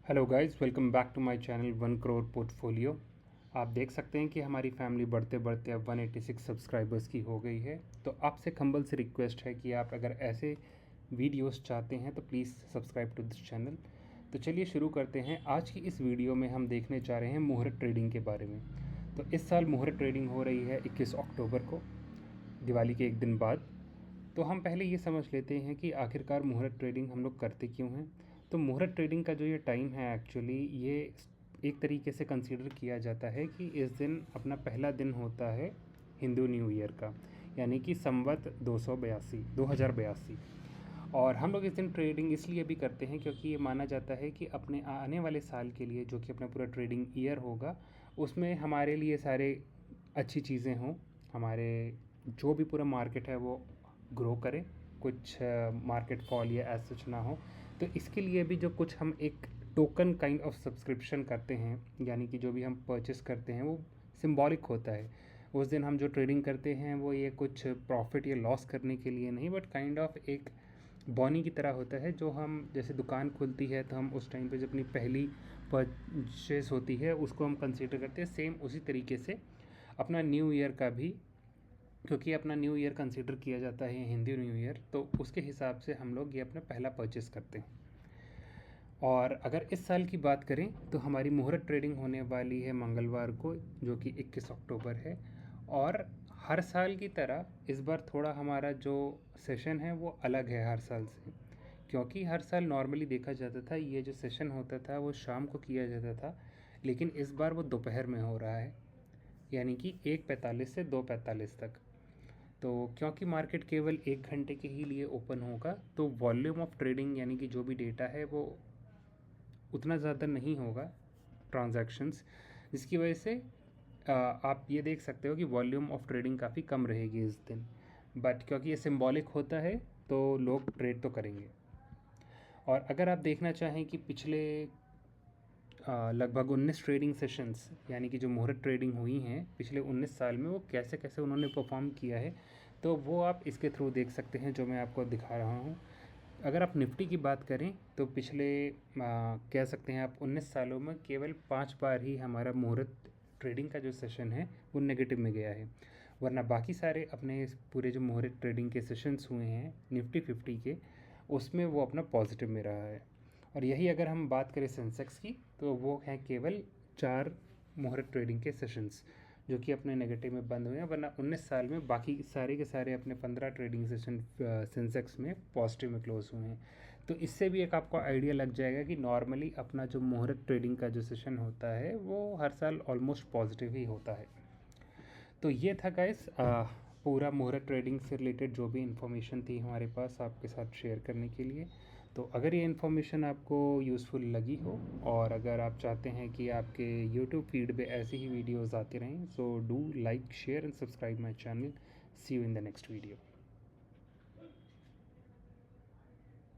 Hello guys, welcome back to my channel 1 crore portfolio. आप देख सकते हैं कि हमारी फैमिली बढ़ते बढ़ते अब 186 सब्सक्राइबर्स की हो गई है। तो आपसे खंबल से रिक्वेस्ट है कि आप अगर ऐसे वीडियोस चाहते हैं तो please subscribe to this channel. तो चलिए शुरू करते हैं। आज की इस वीडियो में हम देखने जा रहे हैं मुहूर्त ट्रेडिंग के बारे में। तो इस साल मुहूर्त ट्रेडिंग हो रही है 21 अक्टूबर को, दिवाली के एक दिन बाद। तो हम पहले ये समझ लेते हैं कि आखिरकार मुहूर्त ट्रेडिंग हम लोग करते क्यों हैं। तो मुहूर्त ट्रेडिंग का जो ये टाइम है, एक्चुअली ये एक तरीके से कंसीडर किया जाता है कि इस दिन अपना पहला दिन होता है हिंदू न्यू ईयर का, यानी कि संवत 2082। और हम लोग इस दिन ट्रेडिंग इसलिए भी करते हैं क्योंकि ये माना जाता है कि अपने आने वाले साल के लिए, जो कि अपना पूरा ट्रेडिंग ईयर होगा, उसमें हमारे लिए सारे अच्छी चीज़ें हों, हमारे जो भी पूरा मार्केट है वो ग्रो करे, कुछ मार्केट फॉल या ऐसा सच ना हो। तो इसके लिए भी जो कुछ हम एक टोकन काइंड ऑफ सब्सक्रिप्शन करते हैं, यानी कि जो भी हम परचेस करते हैं वो सिंबॉलिक होता है। उस दिन हम जो ट्रेडिंग करते हैं वो ये कुछ प्रॉफिट या लॉस करने के लिए नहीं, बट काइंड ऑफ एक बॉनी की तरह होता है। जो हम, जैसे दुकान खुलती है तो हम उस टाइम पे जब अपनी पहली परचेस होती है उसको हम कंसीडर करते हैं, सेम उसी तरीके से अपना न्यू ईयर का भी, क्योंकि अपना न्यू ईयर कंसीडर किया जाता है हिंदी न्यू ईयर, तो उसके हिसाब से हम लोग ये अपना पहला परचेस करते हैं। और अगर इस साल की बात करें तो हमारी मुहूर्त ट्रेडिंग होने वाली है मंगलवार को, जो कि 21 अक्टूबर है। और हर साल की तरह इस बार थोड़ा हमारा जो सेशन है वो अलग है हर साल से, क्योंकि हर साल नॉर्मली देखा जाता था ये जो सेशन होता था वो शाम को किया जाता था, लेकिन इस बार वो दोपहर में हो रहा है, यानी कि 1:45 से 2:45 तक। तो क्योंकि मार्केट केवल 1 घंटे के ही लिए ओपन होगा, तो वॉल्यूम ऑफ ट्रेडिंग यानी कि जो भी डेटा है वो उतना ज़्यादा नहीं होगा, ट्रांजैक्शंस, जिसकी वजह से आप ये देख सकते हो कि वॉल्यूम ऑफ ट्रेडिंग काफ़ी कम रहेगी इस दिन। बट क्योंकि ये सिंबॉलिक होता है तो लोग ट्रेड तो करेंगे। और अगर आप देखना चाहें कि पिछले लगभग 19 ट्रेडिंग सेशंस, यानी कि जो मुहूर्त ट्रेडिंग हुई हैं पिछले 19 साल में, वो कैसे कैसे उन्होंने परफॉर्म किया है, तो वो आप इसके थ्रू देख सकते हैं जो मैं आपको दिखा रहा हूँ। अगर आप निफ्टी की बात करें तो पिछले कह सकते हैं आप 19 सालों में केवल 5 बार ही हमारा मुहूर्त ट्रेडिंग का जो सेशन है वो नेगेटिव में गया है, वरना बाकी सारे अपने पूरे जो मुहूर्त ट्रेडिंग के सेशंस हुए हैं निफ्टी 50 के, उसमें वो अपना पॉजिटिव में रहा है। और यही अगर हम बात करें सेंसेक्स की, तो वो हैं केवल 4 मुहूर्त ट्रेडिंग के सेशंस जो कि अपने नेगेटिव में बंद हुए हैं, वरना 19 साल में बाकी सारे के सारे अपने 15 ट्रेडिंग सेशन सेंसेक्स में पॉजिटिव में क्लोज हुए हैं। तो इससे भी एक आपको आइडिया लग जाएगा कि नॉर्मली अपना जो मुहूर्त ट्रेडिंग का जो सेशन होता है वो हर साल ऑलमोस्ट पॉजिटिव ही होता है। तो ये था गाइस पूरा मुहूर्त ट्रेडिंग से रिलेटेड जो भी इन्फॉर्मेशन थी हमारे पास आपके साथ शेयर करने के लिए। तो अगर ये इन्फॉर्मेशन आपको यूज़फुल लगी हो, और अगर आप चाहते हैं कि आपके यूट्यूब फीड पे ऐसी ही वीडियोज़ आते रहें, so do like, share and subscribe my channel. See you in the next video.